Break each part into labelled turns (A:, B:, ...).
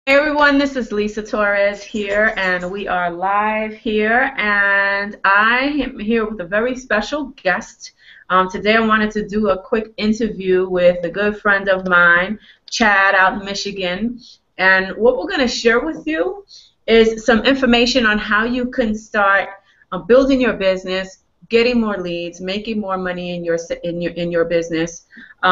A: Hey everyone, this is Lisa Torres here, and we are live here. And I am here with a very special guest. Today, I wanted to do a quick interview with a good friend of mine, Chad, out in Michigan. And what we're going to share with you is some information on how you can start building your business, getting more leads, making more money in your business,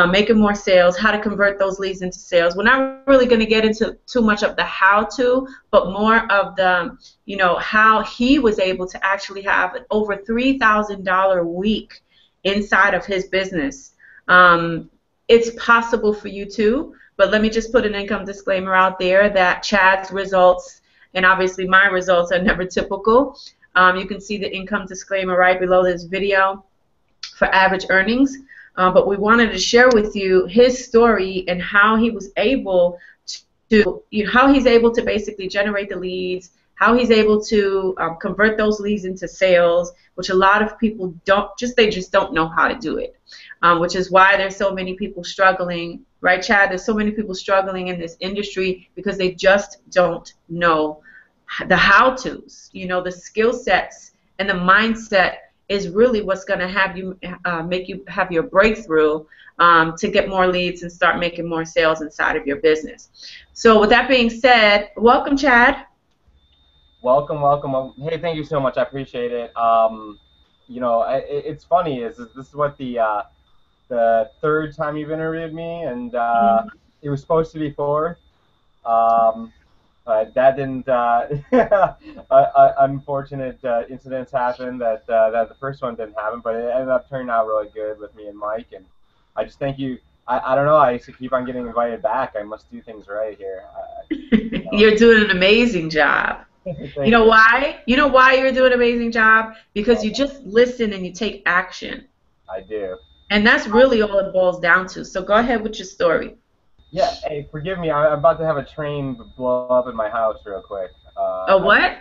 A: making more sales, how to convert those leads into sales. We're not really going to get into too much of the how-to, but more of the, how he was able to actually have an over $3,000 week inside of his business. It's possible for you too, but let me just put an income disclaimer out there that Chad's results and obviously my results are never typical. You can see the income disclaimer right below this video for average earnings. But we wanted to share with you his story and how he was able how he's able to basically generate the leads, how he's able to convert those leads into sales, which a lot of people they just don't know how to do it, which is why there's so many people struggling, right, Chad? There's so many people struggling in this industry because they just don't know the how-tos, the skill sets and the mindset is really what's going to have you make you have your breakthrough to get more leads and start making more sales inside of your business. So with that being said, welcome, Chad.
B: Welcome, welcome. Hey, thank you so much. I appreciate it. It's funny. This is what the third time you've interviewed me, and
A: Mhm.
B: it was supposed to be fourth. Um, that didn't. Unfortunate incidents happened that the first one didn't happen, but it ended up turning out really good with me and Mike. And I just thank you. I don't know. I used to keep on getting invited back. I must do things right here.
A: You're doing an amazing job. You
B: Thank
A: know
B: you.
A: why? You know why you're doing an amazing job? Because you just listen and you take action.
B: I do.
A: And that's really all it boils down to. So go ahead with your story.
B: Yeah, hey, forgive me. I'm about to have a train blow up in my house real quick.
A: A what?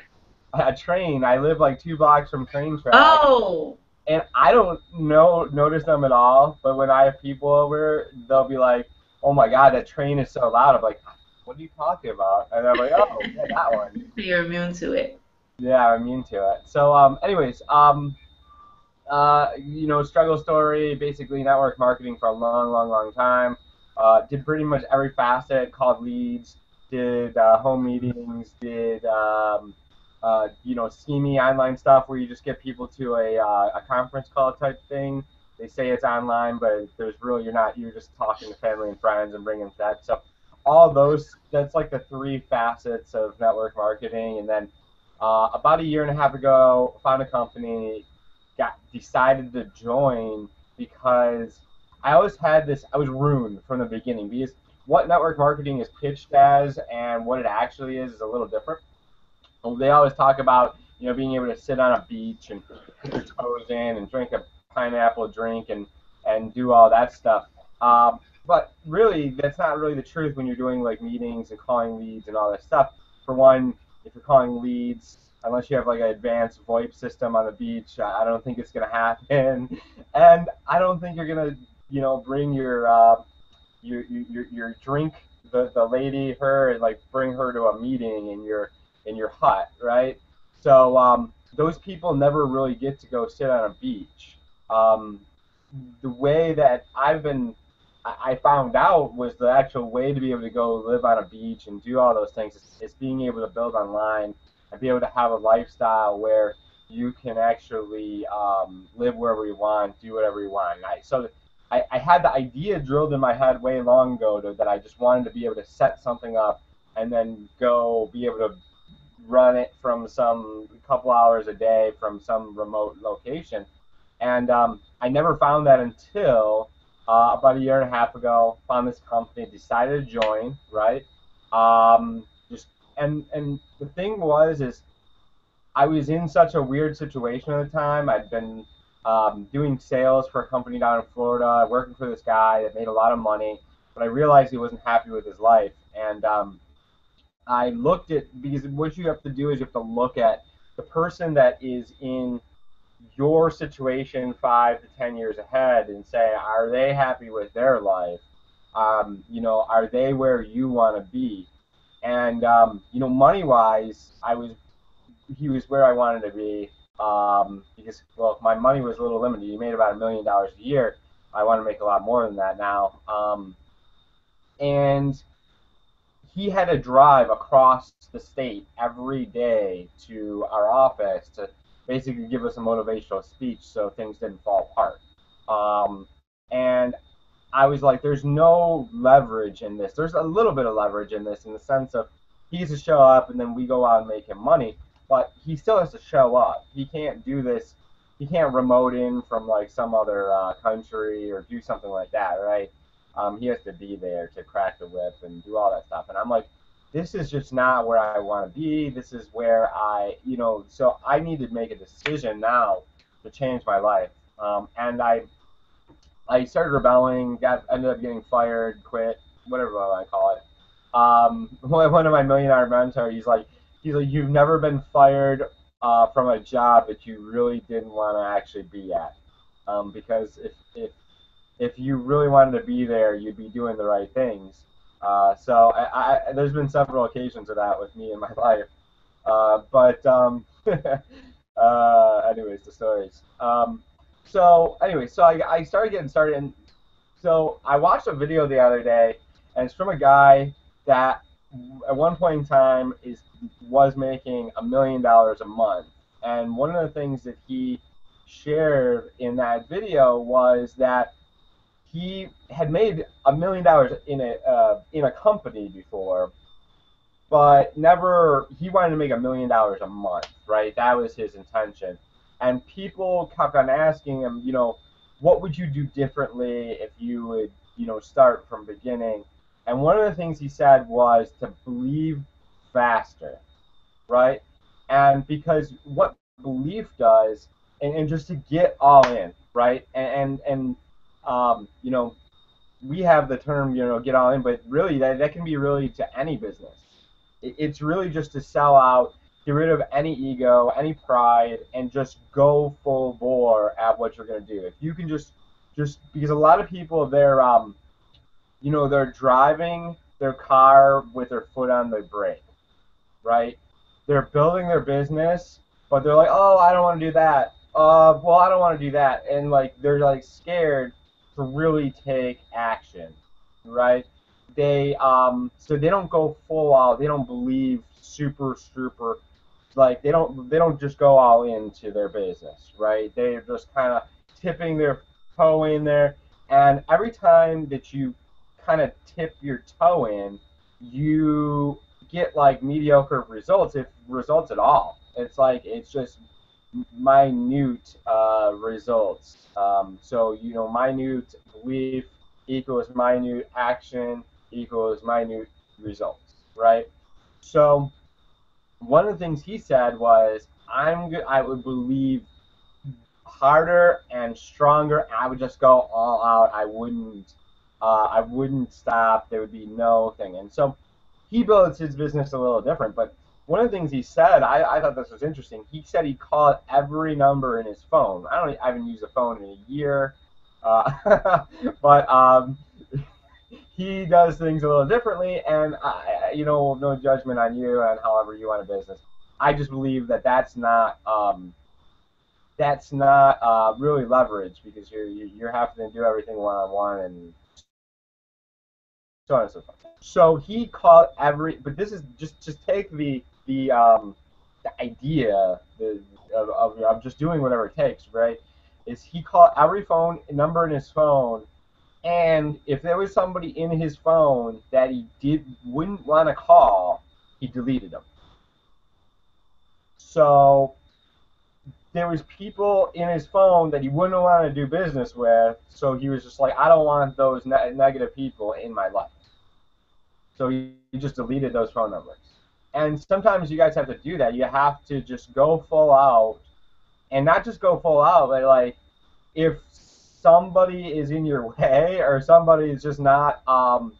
B: A train. I live like 2 blocks from train tracks,
A: Oh,
B: and I don't notice them at all. But when I have people over, they'll be like, "Oh my God, that train is so loud." I'm like, "What are you talking about?" And I'm like, "Oh, yeah, that one."
A: you're immune to it.
B: Yeah, I'm immune to it. So, anyways, struggle story, basically network marketing for a long, long, long time. Did pretty much every facet, called leads, did home meetings, did, scheming online stuff where you just get people to a conference call type thing. They say it's online, but there's really, you're just talking to family and friends and bringing that. So all those, that's like the three facets of network marketing. And then about a year and a half ago, found a company, got decided to join because I always had this. I was ruined from the beginning because what network marketing is pitched as and what it actually is a little different. They always talk about being able to sit on a beach and put your toes in and drink a pineapple drink and do all that stuff. But really, that's not really the truth when you're doing like meetings and calling leads and all that stuff. For one, if you're calling leads, unless you have like an advanced VoIP system on the beach, I don't think it's gonna happen. And I don't think you're gonna, bring your drink, the lady, her, and like bring her to a meeting in your hut, right? So those people never really get to go sit on a beach. Um, the way that I found out was the actual way to be able to go live on a beach and do all those things is being able to build online and be able to have a lifestyle where you can actually live wherever you want, do whatever you want. I had the idea drilled in my head way long ago that I just wanted to be able to set something up and then go be able to run it from some couple hours a day from some remote location. And I never found that until about a year and a half ago. Found this company, decided to join. Right. Just and the thing is I was in such a weird situation at the time. I'd been doing sales for a company down in Florida, working for this guy that made a lot of money, but I realized he wasn't happy with his life. And I looked at because what you have to do is you have to look at the person that is in your situation 5 to 10 years ahead and say, are they happy with their life? Are they where you want to be? And money-wise, he was where I wanted to be, because, well, my money was a little limited. He made about $1 million a year. I want to make a lot more than that now. And he had to drive across the state every day to our office to basically give us a motivational speech so things didn't fall apart. And I was like, there's no leverage in this. There's a little bit of leverage in this, in the sense of he has to show up and then we go out and make him money, but he still has to show up. He can't do this. He can't remote in from like some other country or do something like that, right? He has to be there to crack the whip and do all that stuff. And I'm like, this is just not where I want to be. This is where so I need to make a decision now to change my life. And I started rebelling, ended up getting fired, quit, whatever you want to call it. One of my $1 million mentors, he's like, you've never been fired from a job that you really didn't want to actually be at, because if you really wanted to be there, you'd be doing the right things. So there's been several occasions of that with me in my life. But anyways, the stories. So I started getting started, and so I watched a video the other day, and it's from a guy that at one point in time was making $1 million a month. And one of the things that he shared in that video was that he had made $1 million in a company before, but never. He wanted to make $1 million a month, right? That was his intention. And people kept on asking him, what would you do differently if you would, start from the beginning? And one of the things he said was to believe faster, right? And because what belief does, and just to get all in, right? And we have the term, get all in, but really that can be really to any business. It's really just to sell out, get rid of any ego, any pride, and just go full bore at what you're going to do. If you can just because a lot of people, they're driving their car with their foot on the brake, right? They're building their business, but they're like, oh, I don't want to do that. Well, I don't want to do that. And like, they're like scared to really take action, right? So they don't go full out. They don't believe super, like they don't just go all into their business, right? They're just kind of tipping their toe in there, and every time that you kind of tip your toe in, you get like mediocre results, if results at all. It's just minute results. So minute belief equals minute action equals minute results, right? So one of the things he said was, I would believe harder and stronger. I would just go all out. I wouldn't stop. There would be no thing. And so he builds his business a little different. But one of the things he said, I thought this was interesting. He said he called every number in his phone. I haven't used a phone in a year, but he does things a little differently. And no judgment on you and however you run a business. I just believe that that's not really leverage, because you're having to do everything one-on-one and so on and so forth. So he called but this is just take the idea of just doing whatever it takes, right? Is he called every phone number in his phone, and if there was somebody in his phone that he wouldn't want to call, he deleted them. So there was people in his phone that he wouldn't want to do business with, so he was just like, I don't want those negative people in my life. So he just deleted those phone numbers. And sometimes you guys have to do that. You have to just go full out, and not just go full out, but like, if somebody is in your way or somebody is just not a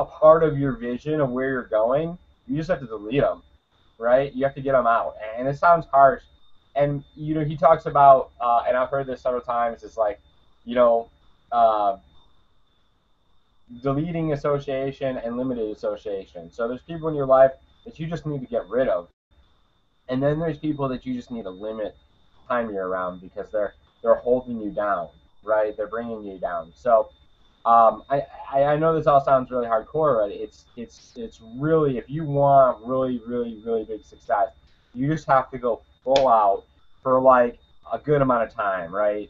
B: part of your vision of where you're going, you just have to delete them, right? You have to get them out. And it sounds harsh. And, he talks about, and I've heard this several times, it's like, deleting association and limited association. So there's people in your life that you just need to get rid of, and then there's people that you just need to limit time you're around because they're holding you down, right? They're bringing you down. So I know this all sounds really hardcore, but it's really, if you want really really big success, you just have to go full out for like a good amount of time, right?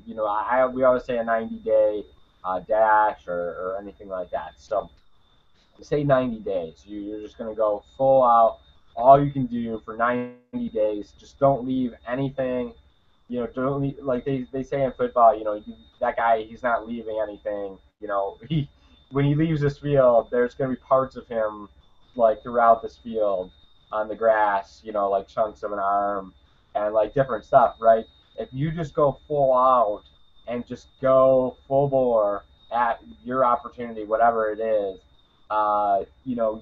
B: You know, we always say a 90-day dash or anything like that. So say 90 days. You're just going to go full out. All you can do for 90 days, just don't leave anything. You know, don't leave, like they say in football, you know, that guy, he's not leaving anything. You know, when he leaves this field, there's going to be parts of him like throughout this field on the grass, you know, like chunks of an arm and like different stuff, right? If you just go full out and just go full bore at your opportunity, whatever it is, you know,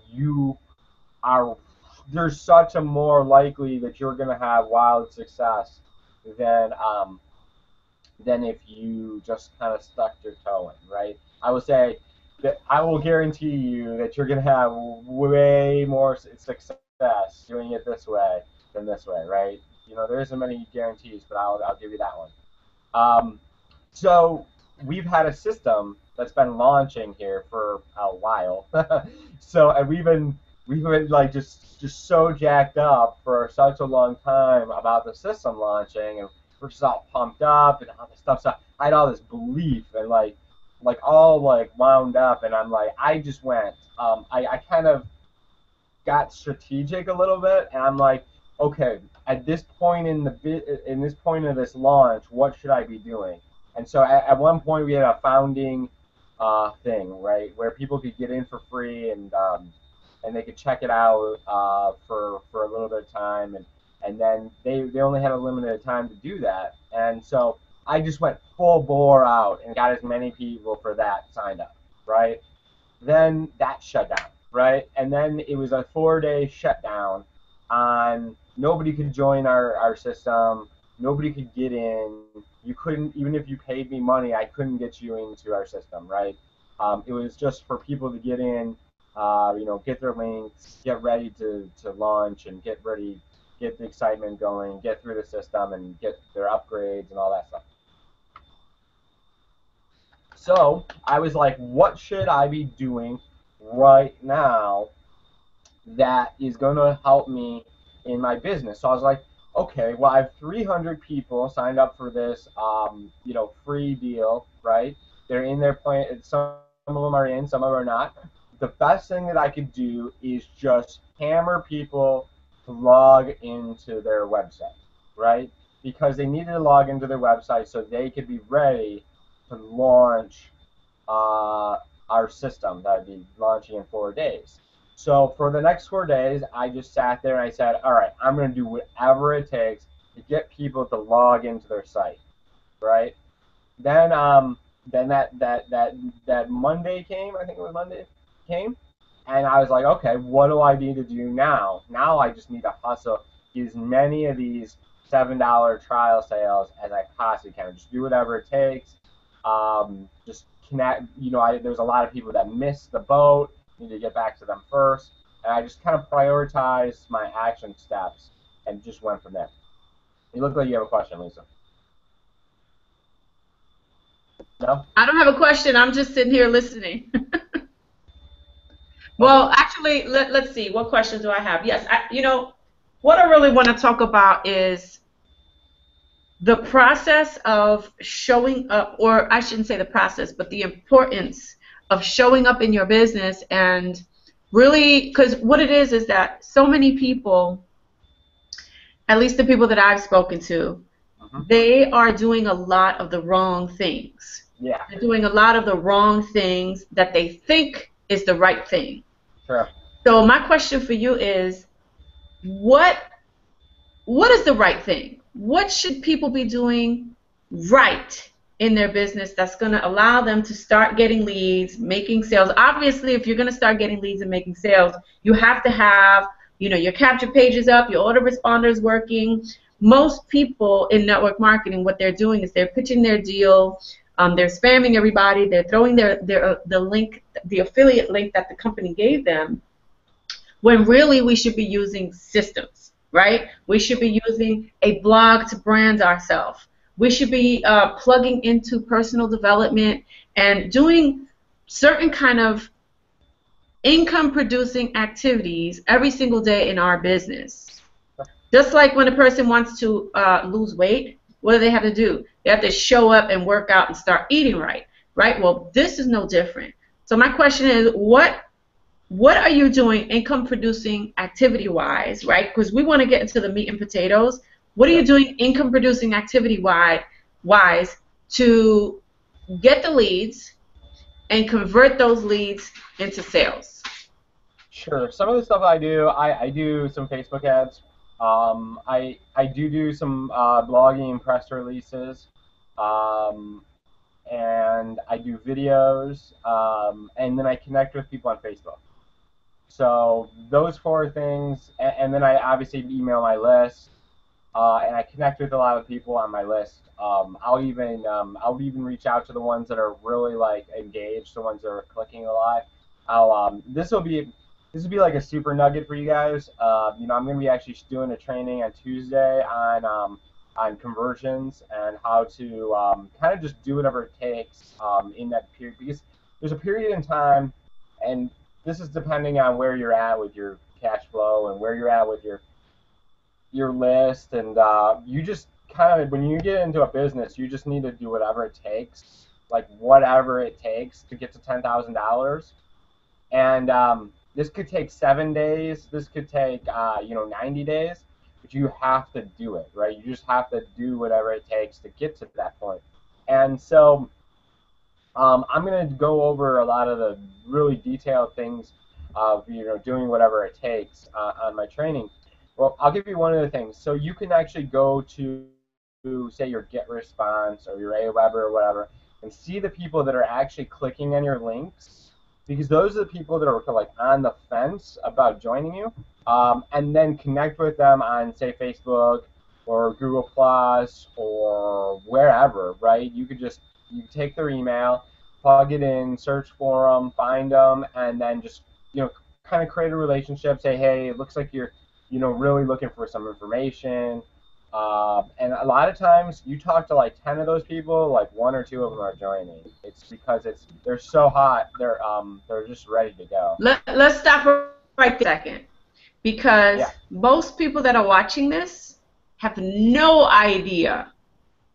B: there's such a more likely that you're going to have wild success than if you just kind of stuck your toe in, right? I would say that I will guarantee you that you're going to have way more success doing it this way than this way, right? You know, there isn't many guarantees, but I'll give you that one. So we've had a system that's been launching here for a while. So and we've been like just so jacked up for such a long time about the system launching, and we're just all pumped up and all this stuff. So I had all this belief and like all like wound up, and I'm like, I just went. I kind of got strategic a little bit, and I'm like, okay, at this point in this point of this launch, what should I be doing? And so at one point we had a founding thing, right, where people could get in for free and they could check it out for a little bit of time, and then they only had a limited time to do that. And so I just went full bore out and got as many people for that signed up, right? Then that shut down, right? And then it was a 4-day shutdown on nobody could join our system, nobody could get in. You couldn't, even if you paid me money, I couldn't get you into our system, right? It was just for people to get in, you know, get their links, get ready to launch, and get the excitement going, get through the system, and get their upgrades and all that stuff. So I was like, what should I be doing right now that is going to help me in my business? So I was like, okay, well, I have 300 people signed up for this, you know, free deal, right? They're in their plan. Some of them are in, some of them are not. The best thing that I could do is just hammer people to log into their website, right? Because they needed to log into their website so they could be ready to launch our system that would be launching in 4 days. So for the next 4 days, I just sat there and I said, all right, I'm going to do whatever it takes to get people to log into their site, right? Then that Monday came, I think it was Monday came, and I was like, okay, what do I need to do now? Now I just need to hustle, get as many of these $7 trial sales as I possibly can. Just do whatever it takes. Just connect. You know, there's a lot of people that missed the boat. Need to get back to them first, and I just kind of prioritized my action steps and just went from there. You look like you have a question, Lisa. No?
A: I don't have a question. I'm just sitting here listening. Well, actually, let's see. What questions do I have? Yes, you know, what I really want to talk about is the process of showing up, or I shouldn't say the process, but the importance of showing up in your business, and really, because what it is that so many people, at least the people that I've spoken to, they are doing a lot of the wrong things.
B: Yeah.
A: They're doing a lot of the wrong things that they think is the right thing.
B: Sure.
A: So my question for you is, what is the right thing? What should people be doing right in their business that's going to allow them to start getting leads, making sales? Obviously, if you're going to start getting leads and making sales, you have to have, you know, your capture pages up, your autoresponders working. Most people in network marketing, what they're doing is they're pitching their deal, They're spamming everybody. They're throwing the link, the affiliate link that the company gave them, when really we should be using systems, right? We should be using a blog to brand ourselves. We should be plugging into personal development and doing certain kind of income-producing activities every single day in our business. Just like when a person wants to lose weight, what do they have to do? They have to show up and work out and start eating right, right? Well, this is no different. So my question is, what are you doing income-producing activity-wise, right? Because we want to get into the meat and potatoes. What are you doing income-producing activity-wise to get the leads and convert those leads into sales?
B: Sure. Some of the stuff I do some Facebook ads. I do some blogging and press releases, and I do videos, and then I connect with people on Facebook. So those four things, and then I obviously email my list, and I connect with a lot of people on my list. I'll even reach out to the ones that are really like engaged, the ones that are clicking a lot. This will be like a super nugget for you guys. I'm going to be actually doing a training on Tuesday on conversions and how to kind of just do whatever it takes in that period, because there's a period in time, and this is depending on where you're at with your cash flow and where you're at with your list, and you just kind of, when you get into a business, you just need to do whatever it takes, like whatever it takes to get to $10,000. And this could take 7 days. This could take 90 days, but you have to do it, right? You just have to do whatever it takes to get to that point. And so I'm going to go over a lot of the really detailed things of doing whatever it takes on my training. Well, I'll give you one of the things. So you can actually go to say your GetResponse or your Aweber or whatever, and see the people that are actually clicking on your links, because those are the people that are like on the fence about joining you, and then connect with them on, say, Facebook or Google Plus or wherever, right? You take their email, plug it in, search for them, find them, and then just kind of create a relationship. Say, hey, it looks like you're really looking for some information. And a lot of times you talk to like 10 of those people, like 1 or 2 of them are joining. It's because they're so hot, they're just ready to go.
A: Let's stop right there a second, because most people that are watching this have no idea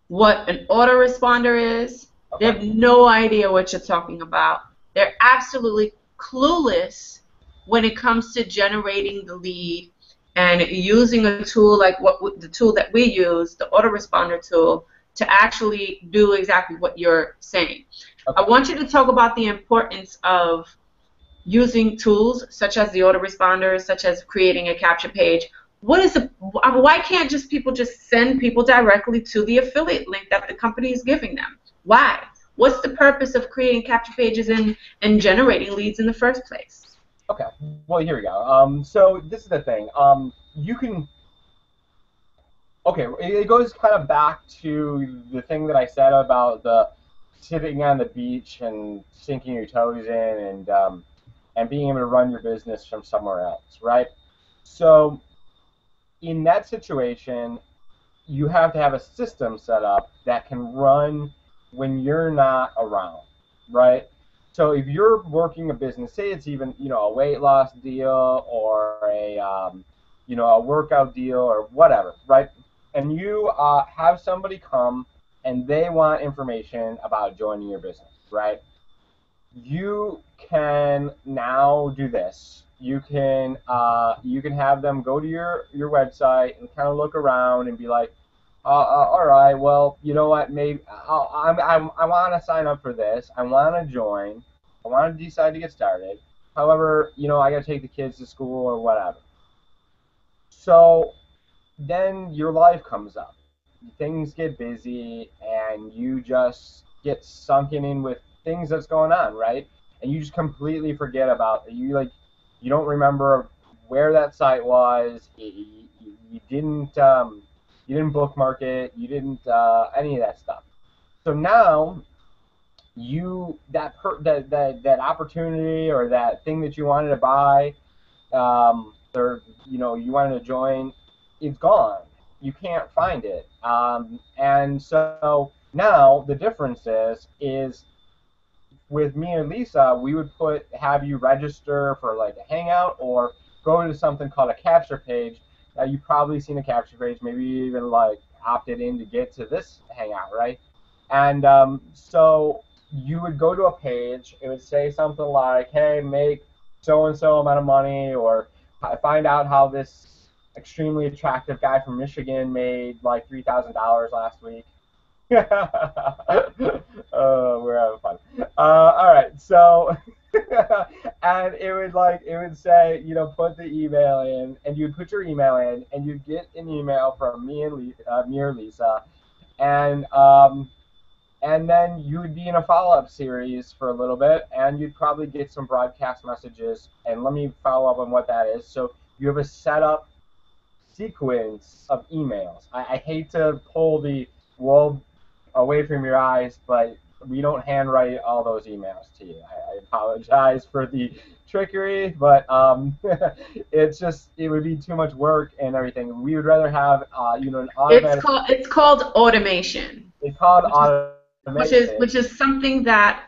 A: what an autoresponder is.
B: Okay.
A: They have no idea what you're talking about. They're absolutely clueless when it comes to generating the lead and using a tool like the tool that we use, the autoresponder tool, to actually do exactly what you're saying. Okay. I want you to talk about the importance of using tools such as the autoresponder, such as creating a capture page. Why can't people just send people directly to the affiliate link that the company is giving them? Why? What's the purpose of creating capture pages and generating leads in the first place?
B: Okay, well, here we go. So this is the thing. It goes kind of back to the thing that I said about the sitting on the beach and sinking your toes in and being able to run your business from somewhere else, right? So in that situation, you have to have a system set up that can run when you're not around, right? So if you're working a business, say it's even a weight loss deal or a workout deal or whatever, right? And you have somebody come and they want information about joining your business, right? You can now do this. You can have them go to your website and kind of look around and be like, all right, well, you know what? Maybe I want to sign up for this. I want to join. I want to decide to get started. However, I got to take the kids to school or whatever. So then your life comes up. Things get busy, and you just get sunken in with things that's going on, right? And you just completely forget about it. You don't remember where that site was. You didn't bookmark it. You didn't any of that stuff. So now that opportunity or that thing that you wanted to buy, or you wanted to join, it's gone. You can't find it. And so now the difference is with me and Lisa, we would have you register for like a hangout or go to something called a capture page. You've probably seen a capture page, maybe even like opted in to get to this hangout, right? And so you would go to a page. It would say something like, "Hey, make so and so amount of money," or find out how this extremely attractive guy from Michigan made like $3,000 last week. We're having fun. All right, so and it would say, put the email in, and you'd put your email in, and you'd get an email from me or Lisa, and then you would be in a follow-up series for a little bit, and you'd probably get some broadcast messages. And let me follow up on what that is. So you have a setup sequence of emails. I hate to pull the wool away from your eyes, but we don't handwrite all those emails to you. I apologize for the trickery, but it would be too much work and everything. We would rather have an automatic.
A: It's called automation.
B: It's called automation.
A: Which is something that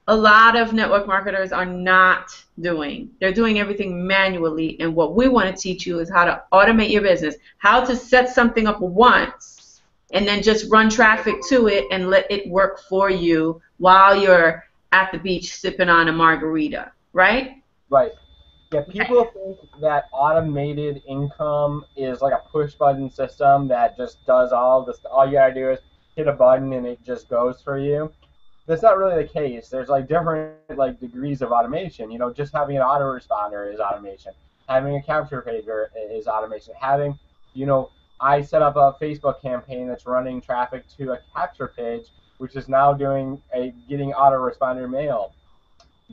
A: a lot of network marketers are not doing. They're doing everything manually, and what we want to teach you is how to automate your business, how to set something up once and then just run traffic to it and let it work for you while you're at the beach sipping on a margarita, right?
B: Right. Yeah, people think that automated income is like a push button system that just does all this. All you gotta do is hit a button and it just goes for you. That's not really the case. There's like different like degrees of automation. Just having an autoresponder is automation. Having a capture page is automation. I set up a Facebook campaign that's running traffic to a capture page, which is now getting autoresponder mail.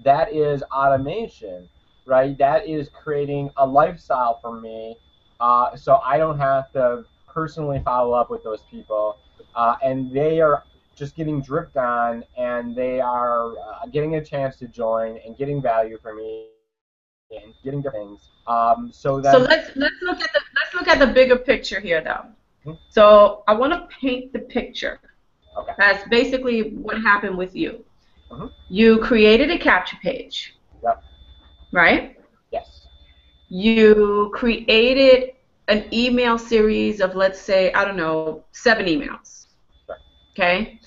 B: That is automation, right? That is creating a lifestyle for me, so I don't have to personally follow up with those people, and they are just getting dripped on, and they are getting a chance to join and getting value from me and getting different things. So
A: let's look at the bigger picture here, though.
B: Mhm.
A: So I want to paint the picture.
B: Okay.
A: That's basically what happened with you.
B: Mhm.
A: You created a capture page.
B: Yep.
A: Right?
B: Yes.
A: You created an email series of, let's say, I don't know, 7 emails.
B: Sure.
A: Okay?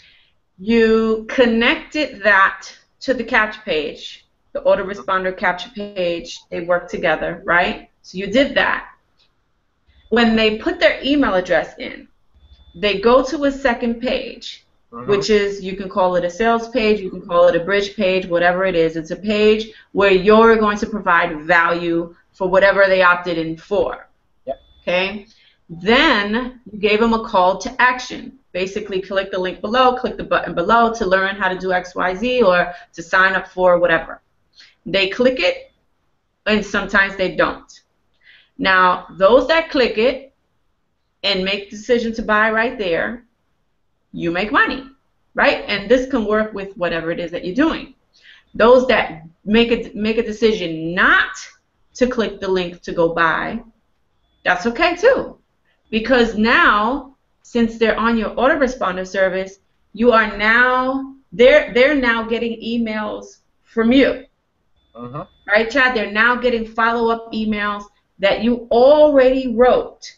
A: You connected that to the capture page, the autoresponder capture page. They work together, right? So you did that. When they put their email address in, they go to a second page, which is, you can call it a sales page, you can call it a bridge page, whatever it is. It's a page where you're going to provide value for whatever they opted in for.
B: Yep.
A: Okay? Then you gave them a call to action. Basically, click the link below, click the button below to learn how to do XYZ or to sign up for whatever. They click it, and sometimes they don't. Now, those that click it and make the decision to buy right there, you make money, right? And this can work with whatever it is that you're doing. Those that make a decision not to click the link to go buy, that's okay too, because now, since they're on your autoresponder service, they're now getting emails from you, right, Chad? They're now getting follow-up emails that you already wrote.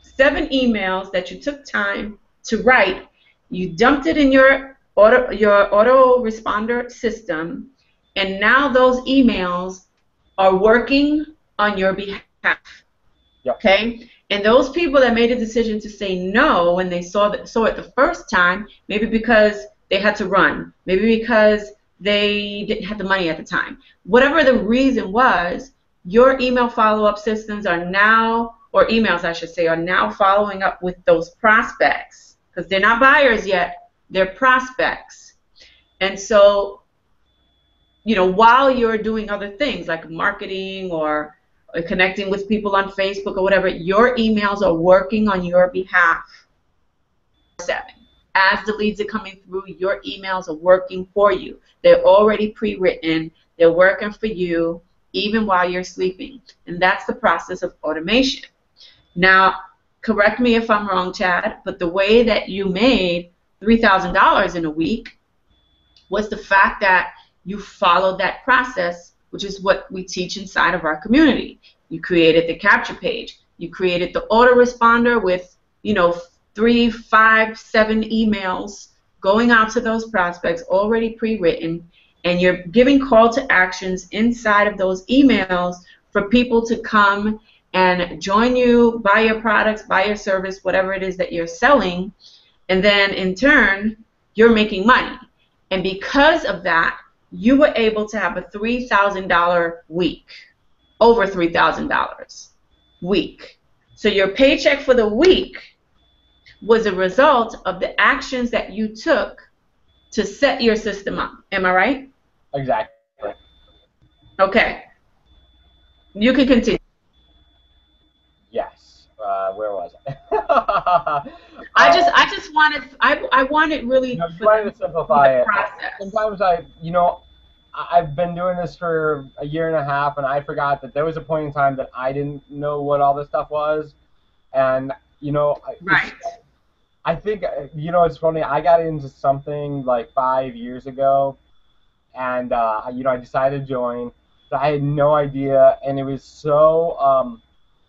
A: 7 emails that you took time to write. You dumped it in your autoresponder system, and now those emails are working on your behalf.
B: Yep.
A: Okay? And those people that made a decision to say no when they saw it the first time, maybe because they had to run, maybe because they didn't have the money at the time, whatever the reason was, your email follow-up systems are now, or emails I should say, are now following up with those prospects, because they're not buyers yet, they're prospects. And so, while you're doing other things like marketing or connecting with people on Facebook or whatever, your emails are working on your behalf. 7. as the leads are coming through, your emails are working for you. They're already pre-written. They're working for you even while you're sleeping. And that's the process of automation. Now, correct me if I'm wrong, Chad, but the way that you made $3,000 in a week was the fact that you followed that process, which is what we teach inside of our community. You created the capture page. You created the autoresponder with, 3, 5, 7 emails going out to those prospects already pre-written, and you're giving call to actions inside of those emails for people to come and join you, buy your products, buy your service, whatever it is that you're selling, and then in turn, you're making money. And because of that, you were able to have a $3,000 week, over $3,000 week. So your paycheck for the week was a result of the actions that you took to set your system up. Am I right?
B: Exactly.
A: Okay. You can continue.
B: Yes. Where was I?
A: I just wanted I wanted really
B: you wanted to simplify it.
A: Process.
B: Sometimes I've been doing this for a year and a half, and I forgot that there was a point in time that I didn't know what all this stuff was, and
A: right.
B: I think it's funny. I got into something like 5 years ago, and I decided to join. But I had no idea, and it was so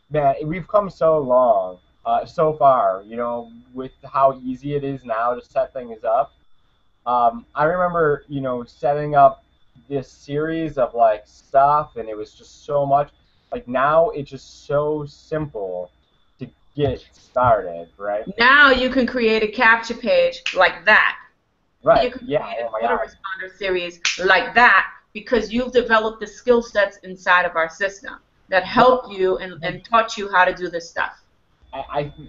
B: man, we've come so long, so far, with how easy it is now to set things up. I remember, setting up this series of like stuff, and it was just so much. Like now, it's just so simple to get started, right?
A: Now you can create a capture page like that.
B: Right.
A: You can
B: Yeah.
A: create an
B: Oh my God.
A: autoresponder series like that because you've developed the skill sets inside of our system that help you and taught you how to do this stuff.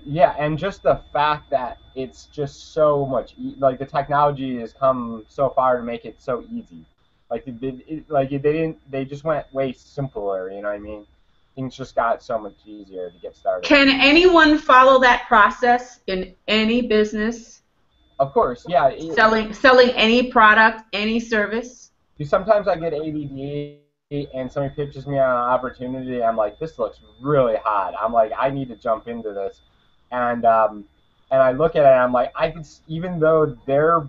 B: Yeah, and just the fact that it's just so much like the technology has come so far to make it so easy. Like they just went way simpler. You know what I mean? Things just got so much easier to get started.
A: Can anyone follow that process in any business?
B: Of course, yeah.
A: Selling any product, any service.
B: Sometimes I get ADD and somebody pitches me on an opportunity. I'm like, this looks really hot. I'm like, I need to jump into this, and I look at it and I'm like, I could, even though they're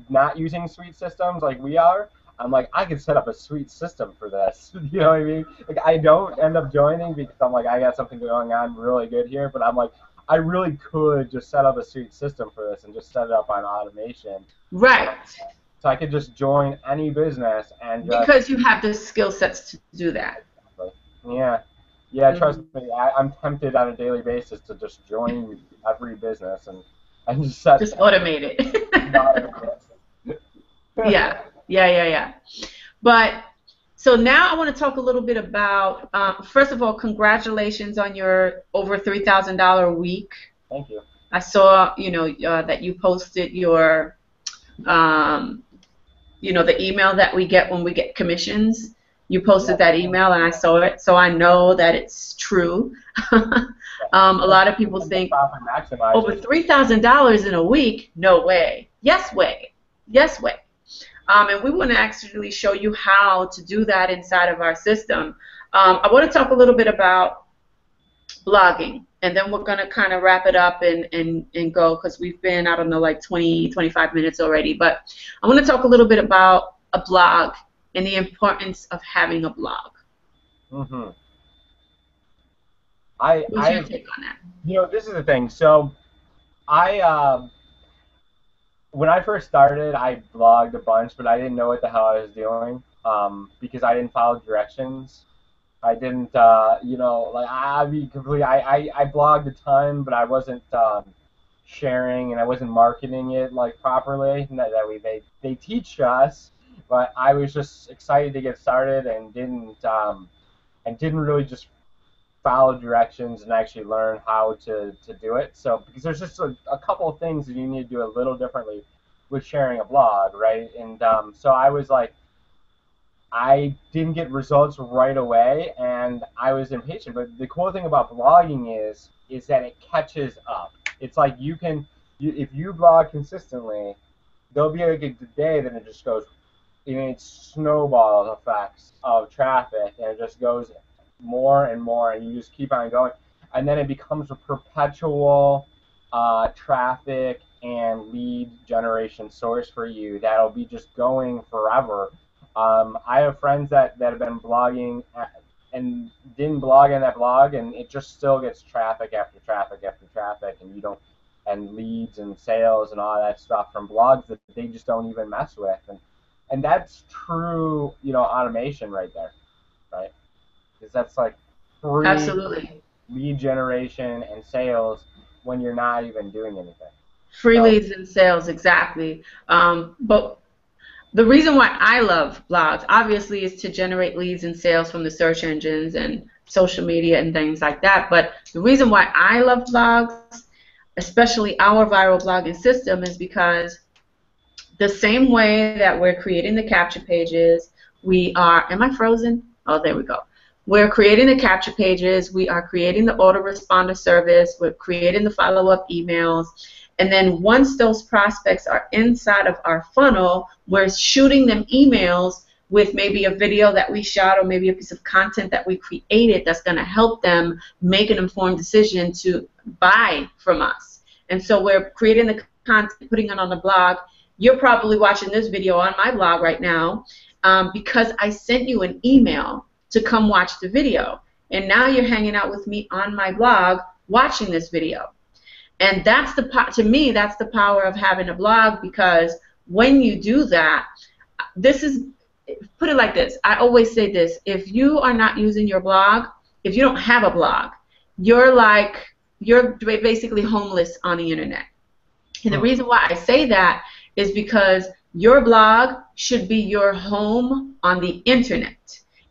B: not using suite systems like we are. I'm like, I could set up a suite system for this. You know what I mean? Like, I don't end up joining because I'm like, I got something going on really good here, but I'm like, I really could just set up a suite system for this and just set it up on automation.
A: Right.
B: So I could just join any business and just...
A: Because you have the skill sets to do that.
B: Yeah. Yeah, trust me, I'm tempted on a daily basis to just join every business and just set...
A: Just automate it. Yeah. But so now I want to talk a little bit about, first of all, congratulations on your over $3,000 week.
B: Thank you.
A: I saw, that you posted your, the email that we get when we get commissions. You posted that email and I saw it, so I know that it's true. A lot of people think over $3,000 in a week, no way. Yes way. And we want to actually show you how to do that inside of our system. I want to talk a little bit about blogging, and then we're going to kind of wrap it up and go because we've been, I don't know, like 20, 25 minutes already. But I want to talk a little bit about a blog and the importance of having a blog.
B: Mm-hmm.
A: What's your take on that?
B: This is the thing. So when I first started, I blogged a bunch, but I didn't know what the hell I was doing because I didn't follow directions. I didn't, I blogged a ton, but I wasn't sharing and I wasn't marketing it like properly. They teach us, but I was just excited to get started and didn't really just follow directions and actually learn how to do it. So because there's just a couple of things that you need to do a little differently with sharing a blog, right? And so I was like, I didn't get results right away, and I was impatient. But the cool thing about blogging is that it catches up. It's like you can if you blog consistently, there'll be like a day that it just goes, it's snowball effects of traffic, and it just goes more and more, and you just keep on going, and then it becomes a perpetual traffic and lead generation source for you that'll be just going forever. I have friends that have been blogging and didn't blog in that blog, and it just still gets traffic after traffic after traffic, and you don't, and leads and sales and all that stuff from blogs that they just don't even mess with, and that's true, automation right there, right? Because that's like free
A: Absolutely.
B: lead generation and sales when you're not even doing anything.
A: Free
B: So
A: leads and sales, exactly. But the reason why I love blogs, obviously, is to generate leads and sales from the search engines and social media and things like that. But the reason why I love blogs, especially our viral blogging system, is because the same way that we're creating the capture pages, we are, am I frozen? Oh, there we go. We're creating the capture pages, we are creating the autoresponder service, we're creating the follow-up emails, and then once those prospects are inside of our funnel, we're shooting them emails with maybe a video that we shot or maybe a piece of content that we created that's going to help them make an informed decision to buy from us. And so we're creating the content, putting it on the blog. You're probably watching this video on my blog right now because I sent you an email to come watch the video. And now you're hanging out with me on my blog watching this video. And that's to me, that's the power of having a blog, because when you do that, put it like this. I always say this: if you are not using your blog, if you don't have a blog, you're basically homeless on the internet. And the reason why I say that is because your blog should be your home on the internet.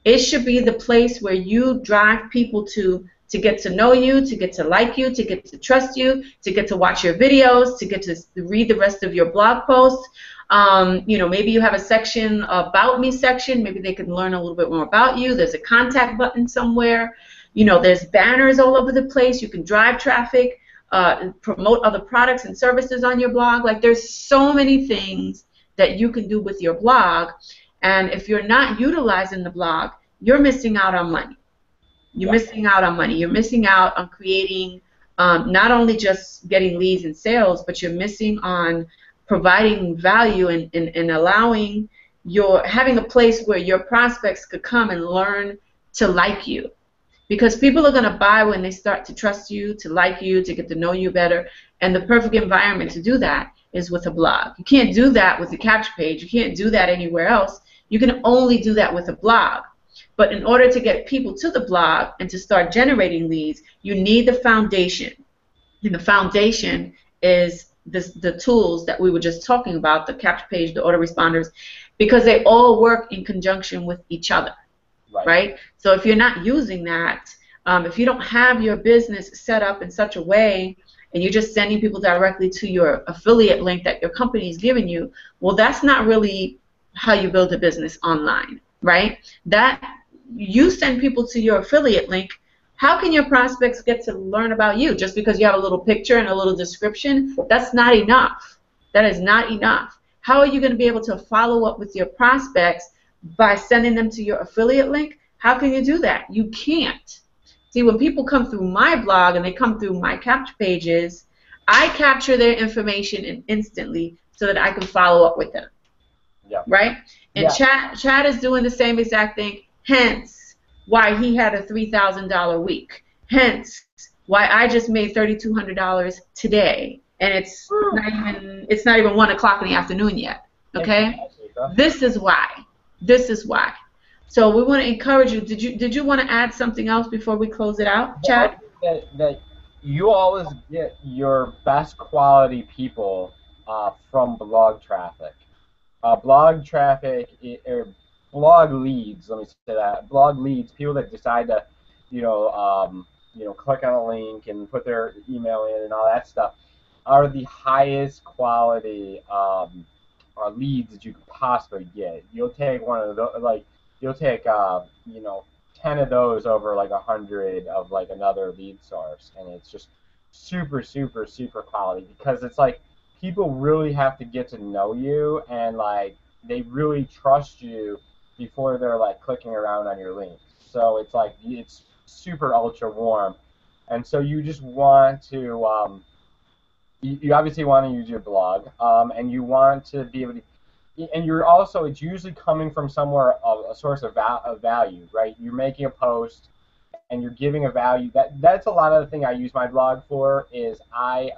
A: It should be the place where you drive people to get to know you, to get to like you, to get to trust you, to get to watch your videos, to get to read the rest of your blog posts. Maybe you have a section, about me section. Maybe they can learn a little bit more about you. There's a contact button somewhere. There's banners all over the place. You can drive traffic, promote other products and services on your blog. Like, there's so many things that you can do with your blog. And if you're not utilizing the blog, you're missing out on money. You're missing out on money. You're missing out on creating, not only just getting leads and sales, but you're missing on providing value and allowing having a place where your prospects could come and learn to like you. Because people are going to buy when they start to trust you, to like you, to get to know you better. And the perfect environment to do that is with a blog. You can't do that with a capture page. You can't do that anywhere else. You can only do that with a blog. But in order to get people to the blog and to start generating leads, you need the foundation. And the foundation is the tools that we were just talking about, the capture page, the autoresponders, because they all work in conjunction with each other, right? So if you're not using that, if you don't have your business set up in such a way and you're just sending people directly to your affiliate link that your company is giving you, well, that's not really how you build a business online, right? That you send people to your affiliate link. How can your prospects get to learn about you? Just because you have a little picture and a little description, that's not enough. That is not enough. How are you going to be able to follow up with your prospects by sending them to your affiliate link? How can you do that? You can't. See, when people come through my blog and they come through my capture pages, I capture their information instantly so that I can follow up with them. Right? And Chad is doing the same exact thing, hence why he had a $3,000 week. Hence why I just made $3,200 today, and it's not even 1 o'clock in the afternoon yet. Okay? This is why. This is why. So we want to encourage you. Did you want to add something else before we close it out, Chad?
B: That you always get your best quality people from blog traffic. Blog traffic, or blog leads, let me say that. Blog leads, people that decide to, click on a link and put their email in and all that stuff, are the highest quality leads that you could possibly get. You'll take one of those, you'll take 10 of those over 100 of another lead source, and it's just super, super, super quality because it's like people really have to get to know you and like they really trust you before they're like clicking around on your links. So it's like it's super ultra warm, and so you just want to you obviously want to use your blog, and you want to be able to and you're also it's usually coming from somewhere of a source of value, right? You're making a post and you're giving a value. That's a lot of the thing I use my blog for is I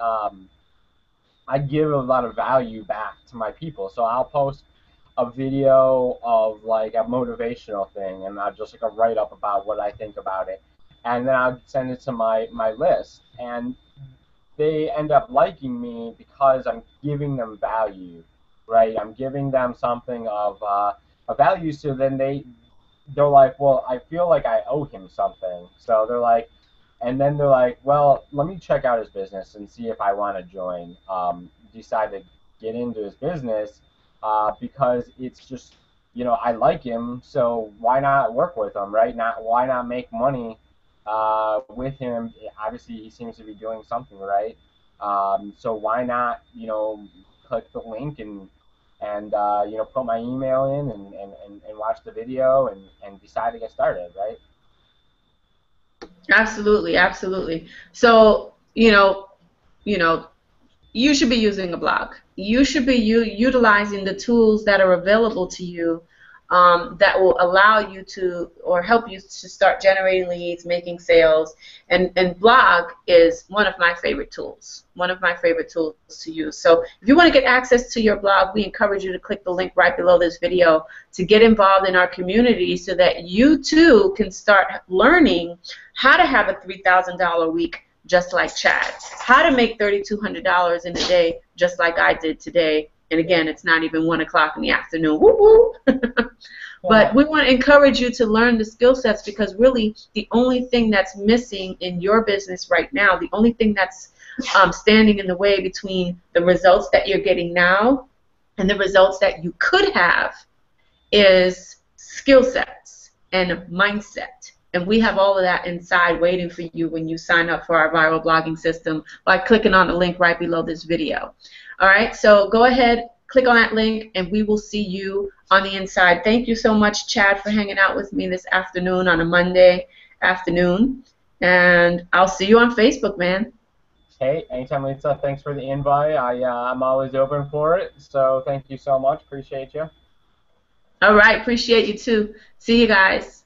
B: give a lot of value back to my people. So I'll post a video of like a motivational thing and I'll just like a write up about what I think about it. And then I'll send it to my list. And they end up liking me because I'm giving them value, right? I'm giving them something of a value. So then they're like, well, I feel like I owe him something. So they're like, and then they're like, well, let me check out his business and see if I want to join. Decide to get into his business because it's just, I like him, so why not work with him, right? Why not make money with him? Obviously, he seems to be doing something right. So why not, click the link and put my email in and watch the video and decide to get started, right?
A: Absolutely, absolutely. So, you know, you should be using a blog. You should be utilizing the tools that are available to you that will allow you to or help you to start generating leads, making sales. And blog is one of my favorite tools, one of my favorite tools to use. So if you want to get access to your blog, we encourage you to click the link right below this video to get involved in our community so that you too can start learning how to have a $3,000 week just like Chad, how to make $3,200 in a day just like I did today. And again, it's not even 1 o'clock in the afternoon. Woo woo. But we want to encourage you to learn the skill sets because really the only thing that's missing in your business right now, the only thing that's standing in the way between the results that you're getting now and the results that you could have is skill sets and mindset. And we have all of that inside waiting for you when you sign up for our viral blogging system by clicking on the link right below this video. All right, so go ahead, click on that link, and we will see you on the inside. Thank you so much, Chad, for hanging out with me this afternoon on a Monday afternoon. And I'll see you on Facebook, man.
B: Hey, anytime, Lisa. Thanks for the invite. I'm always open for it. So thank you so much. Appreciate you.
A: All right, appreciate you too. See you guys.